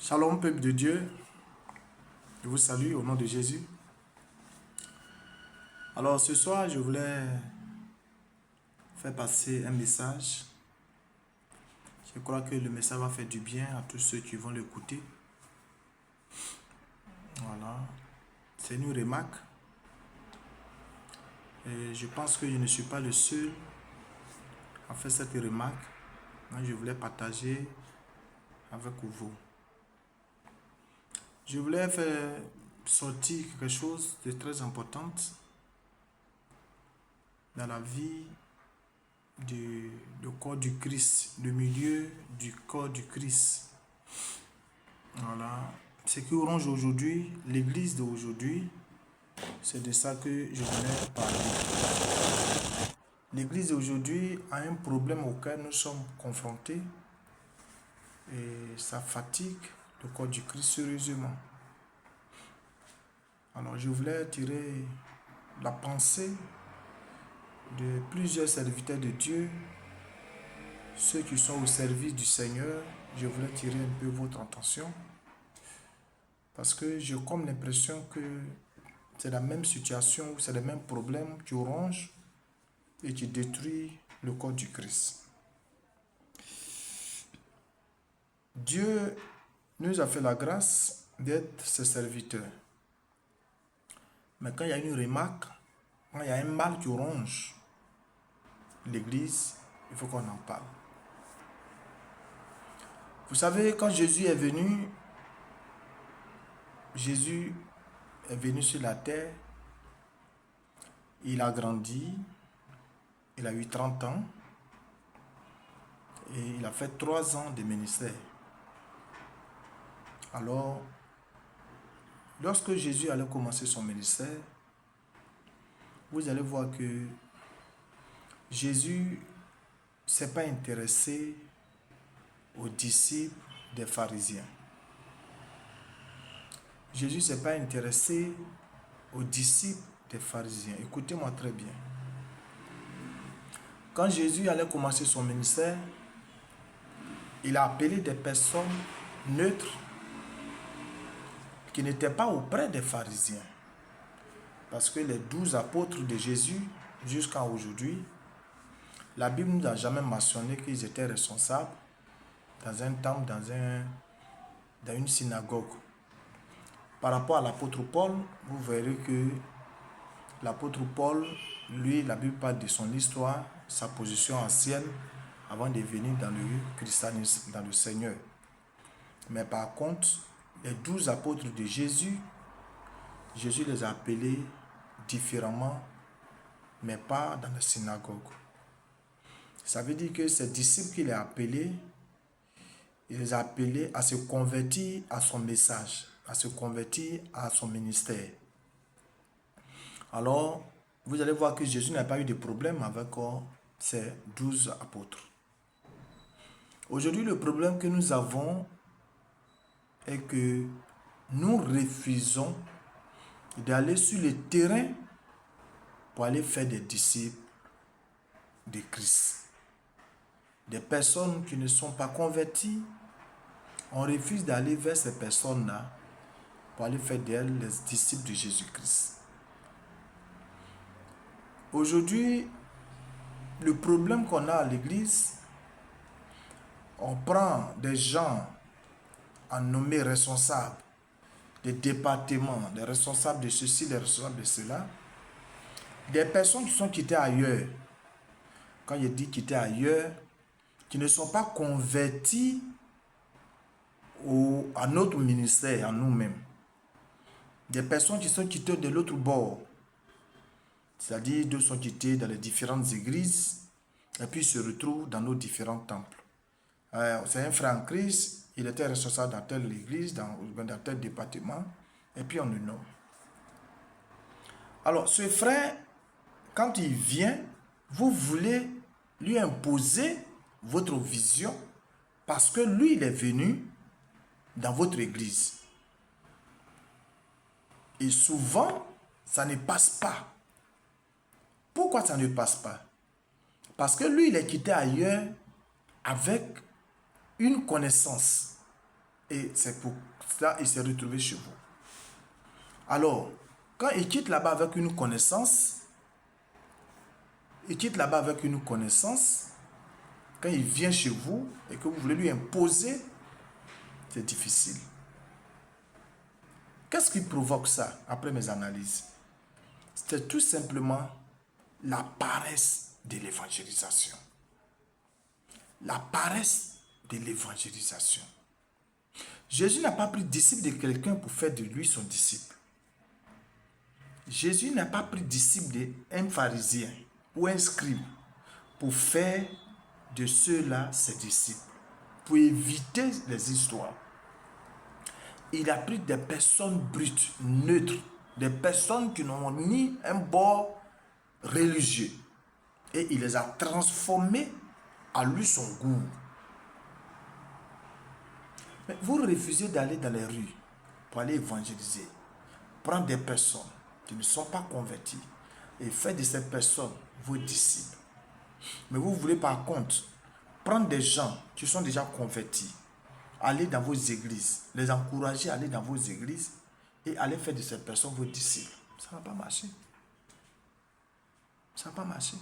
Shalom, peuple de Dieu. Je vous salue au nom de Jésus. Alors, ce soir, je voulais faire passer un message. Je crois que le message va faire du bien à tous ceux qui vont l'écouter. Voilà. C'est une remarque. Et je pense que je ne suis pas le seul à faire cette remarque. Donc, je voulais partager avec vous. Je voulais faire sortir quelque chose de très important dans la vie du corps du Christ, le milieu du corps du Christ. Voilà. Ce qui ronge aujourd'hui, l'église d'aujourd'hui, c'est de ça que je voulais parler. L'église d'aujourd'hui a un problème auquel nous sommes confrontés et ça fatigue le corps du Christ sérieusement. Alors je voulais tirer la pensée de plusieurs serviteurs de Dieu, ceux qui sont au service du Seigneur. Je voulais tirer un peu votre attention parce que j'ai comme l'impression que c'est la même situation, c'est le même problème qui ronge et qui détruit le corps du Christ. Dieu nous a fait la grâce d'être ses serviteurs. Mais quand il y a une remarque, quand il y a un mal qui ronge l'église, il faut qu'on en parle. Vous savez, quand Jésus est venu sur la terre, il a grandi, il a eu 30 ans et il a fait 3 ans de ministère. Alors, lorsque Jésus allait commencer son ministère, vous allez voir que Jésus ne s'est pas intéressé aux disciples des pharisiens. Jésus ne s'est pas intéressé aux disciples des pharisiens. Écoutez-moi très bien. Quand Jésus allait commencer son ministère, il a appelé des personnes neutres qui n'étaient pas auprès des pharisiens. Parce que les 12 apôtres de Jésus, jusqu'à aujourd'hui, la Bible ne nous a jamais mentionné qu'ils étaient responsables dans un temple, dans une synagogue. Par rapport à l'apôtre Paul, vous verrez que l'apôtre Paul, lui, la Bible parle de son histoire, sa position ancienne, avant de venir dans le christianisme, dans le Seigneur. Mais par contre, les 12 apôtres de Jésus, Jésus les a appelés différemment, mais pas dans la synagogue. Ça veut dire que ces disciples qu'il a appelés, il les a appelés à se convertir à son message, à se convertir à son ministère. Alors, vous allez voir que Jésus n'a pas eu de problème avec ces 12 apôtres. Aujourd'hui, le problème que nous avons est que nous refusons d'aller sur le terrain pour aller faire des disciples de Christ. Des personnes qui ne sont pas converties, on refuse d'aller vers ces personnes-là pour aller faire d'elles les disciples de Jésus-Christ. Aujourd'hui, le problème qu'on a à l'église, on prend des gens à nommer responsables des départements, des responsables de ceci, des responsables de cela, des personnes qui sont quittées ailleurs. Quand je dis quittées ailleurs, qui ne sont pas convertis à notre ministère, à nous-mêmes. Des personnes qui sont quittées de l'autre bord. C'est-à-dire, deux sont quittés dans les différentes églises et puis se retrouvent dans nos différents temples. C'est un frère en Christ, il était responsable dans telle église, dans tel département, et puis on le nomme. Alors, ce frère, quand il vient, vous voulez lui imposer votre vision parce que lui, il est venu dans votre église. Et souvent, ça ne passe pas. Pourquoi ça ne passe pas? Parce que lui, il est quitté ailleurs avec une connaissance Et c'est pour ça qu'il s'est retrouvé chez vous. Alors, quand il quitte là-bas avec une connaissance, quand il vient chez vous et que vous voulez lui imposer, c'est difficile. Qu'est-ce qui provoque ça, après mes analyses? C'est tout simplement la paresse de l'évangélisation. La paresse de l'évangélisation. Jésus n'a pas pris disciple de quelqu'un pour faire de lui son disciple. Jésus n'a pas pris disciple d'un pharisien ou un scribe pour faire de ceux-là ses disciples, pour éviter les histoires. Il a pris des personnes brutes, neutres, des personnes qui n'ont ni un bord religieux, et il les a transformées à lui son goût. Mais vous refusez d'aller dans les rues pour aller évangéliser, prendre des personnes qui ne sont pas converties et faire de ces personnes vos disciples. Mais vous voulez par contre prendre des gens qui sont déjà convertis, aller dans vos églises, les encourager à aller dans vos églises et aller faire de ces personnes vos disciples. Ça ne va pas marcher. Ça ne va pas marcher.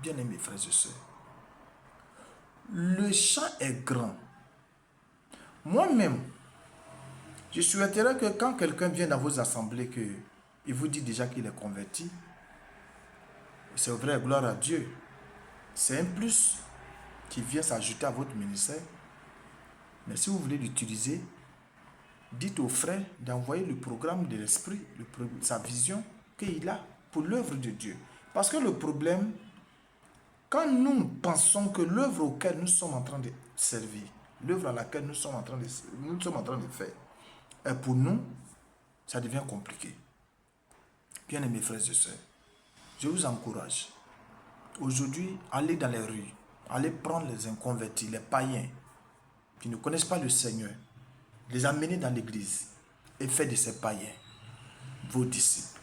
Bien-aimés frères et sœurs, le champ est grand. Moi-même, je souhaiterais que quand quelqu'un vient dans vos assemblées, il vous dit déjà qu'il est converti, c'est vrai, gloire à Dieu. C'est un plus qui vient s'ajouter à votre ministère. Mais si vous voulez l'utiliser, dites aux frères d'envoyer le programme de l'esprit, sa vision qu'il a pour l'œuvre de Dieu. Parce que le problème, quand nous pensons que l'œuvre auquel nous sommes en train de servir, l'œuvre à laquelle nous sommes en train de faire, et pour nous, ça devient compliqué. Bien-aimés frères et sœurs, je vous encourage. Aujourd'hui, allez dans les rues, allez prendre les inconvertis, les païens, qui ne connaissent pas le Seigneur, les amener dans l'église et faire de ces païens vos disciples.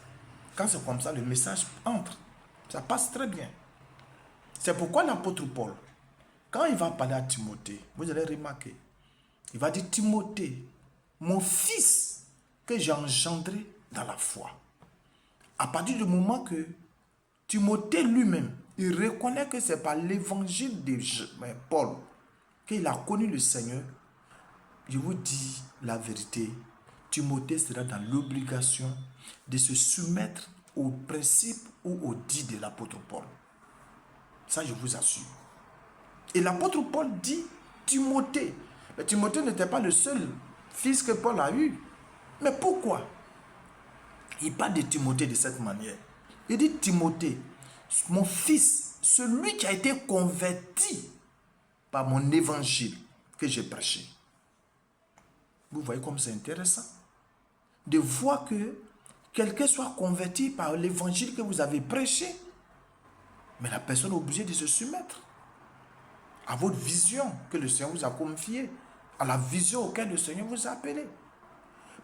Quand c'est comme ça, le message entre. Ça passe très bien. C'est pourquoi l'apôtre Paul, quand il va parler à Timothée, vous allez remarquer, il va dire Timothée, mon fils que j'ai engendré dans la foi. À partir du moment que Timothée lui-même, il reconnaît que c'est par l'évangile de Paul qu'il a connu le Seigneur, je vous dis la vérité, Timothée sera dans l'obligation de se soumettre aux principes ou aux dits de l'apôtre Paul. Ça, je vous assure. Et l'apôtre Paul dit Timothée. Mais Timothée n'était pas le seul fils que Paul a eu. Mais pourquoi il parle de Timothée de cette manière? Il dit Timothée, mon fils, celui qui a été converti par mon évangile que j'ai prêché. Vous voyez comme c'est intéressant de voir que quelqu'un soit converti par l'évangile que vous avez prêché, mais la personne est obligée de se soumettre à votre vision que le Seigneur vous a confiée, à la vision auquel le Seigneur vous a appelé.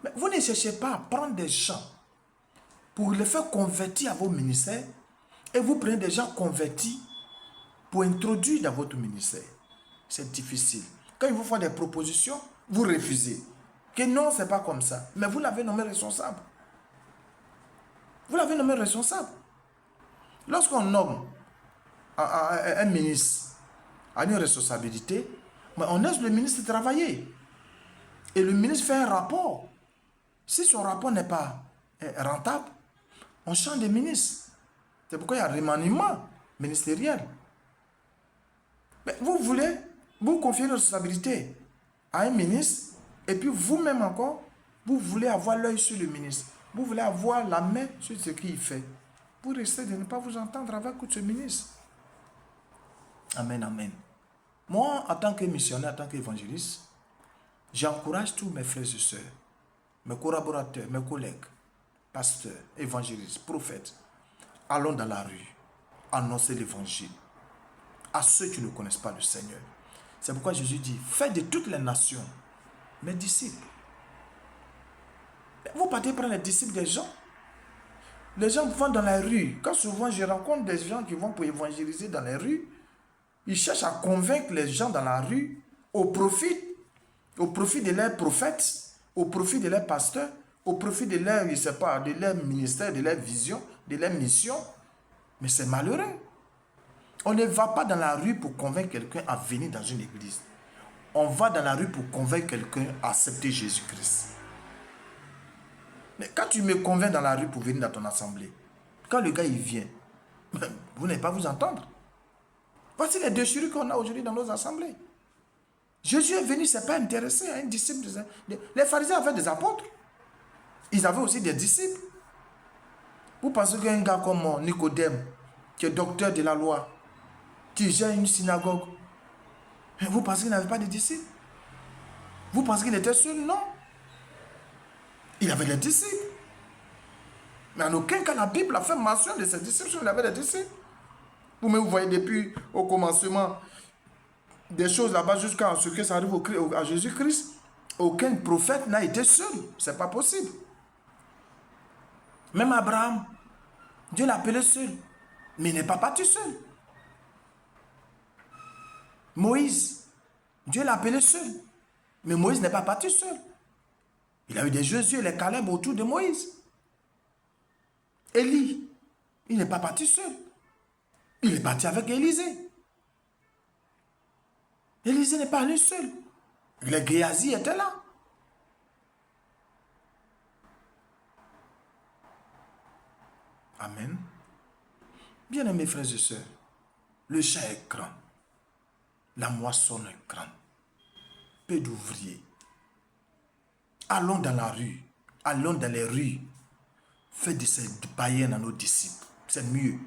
Mais vous ne cherchez pas à prendre des gens pour les faire convertir à vos ministères et vous prenez des gens convertis pour introduire dans votre ministère. C'est difficile. Quand ils vous font des propositions, vous refusez. Que non, ce n'est pas comme ça. Mais vous l'avez nommé responsable. Vous l'avez nommé responsable. Lorsqu'on nomme un ministre à une responsabilité, mais on laisse le ministre travailler. Et le ministre fait un rapport. Si son rapport n'est pas rentable, on change de ministre. C'est pourquoi il y a un remaniement ministériel. Mais vous voulez vous confier une responsabilité à un ministre et puis vous-même encore, vous voulez avoir l'œil sur le ministre. Vous voulez avoir la main sur ce qu'il fait. Vous risquez de ne pas vous entendre avec ce ministre. Amen, amen. Moi, en tant que missionnaire, en tant qu'évangéliste, j'encourage tous mes frères et sœurs, mes collaborateurs, mes collègues, pasteurs, évangélistes, prophètes. Allons dans la rue, annoncer l'évangile à ceux qui ne connaissent pas le Seigneur. C'est pourquoi Jésus dit, faites de toutes les nations mes disciples. Vous partez prendre les disciples des gens. Les gens vont dans la rue. Quand souvent je rencontre des gens qui vont pour évangéliser dans les rues, ils cherchent à convaincre les gens dans la rue au profit au profit de leurs prophètes, au profit de leurs pasteurs, au profit de leur, je sais pas, de leur ministère, de leur vision, de leur mission. Mais c'est malheureux. On ne va pas dans la rue pour convaincre quelqu'un à venir dans une église. On va dans la rue pour convaincre quelqu'un à accepter Jésus-Christ. Mais quand tu me convaincs dans la rue pour venir dans ton assemblée, quand le gars il vient, vous n'allez pas vous entendre. Voici les déchirures qu'on a aujourd'hui dans nos assemblées. Jésus est venu, il ne s'est pas intéressé à un disciple. Les pharisiens avaient des apôtres. Ils avaient aussi des disciples. Vous pensez qu'un gars comme Nicodème, qui est docteur de la loi, qui gère une synagogue, vous pensez qu'il n'avait pas de disciples? Vous pensez qu'il était seul? Non. Il avait des disciples. Mais en aucun cas, la Bible a fait mention de ses disciples s'il avait des disciples. Vous voyez depuis au commencement des choses là-bas jusqu'à ce que ça arrive à Jésus-Christ. Aucun prophète n'a été seul. Ce n'est pas possible. Même Abraham, Dieu l'a appelé seul. Mais il n'est pas parti seul. Moïse, Dieu l'a appelé seul. Mais Moïse n'est pas parti seul. Il a eu des Josué et les Caleb autour de Moïse. Élie, il n'est pas parti seul. Il est parti avec Élisée. Élisée n'est pas allé seul. Les Géasi étaient là. Amen. Bien-aimés frères et sœurs, le champ est grand. La moissonne est grande. Peu d'ouvriers. Allons dans la rue. Allons dans les rues. Faites de ces païens à nos disciples. C'est mieux.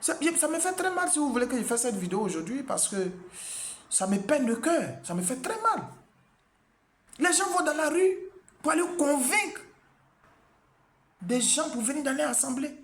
Ça me fait très mal si vous voulez que je fasse cette vidéo aujourd'hui parce que ça me peine le cœur. Ça me fait très mal. Les gens vont dans la rue pour aller convaincre des gens pour venir dans leur assemblée.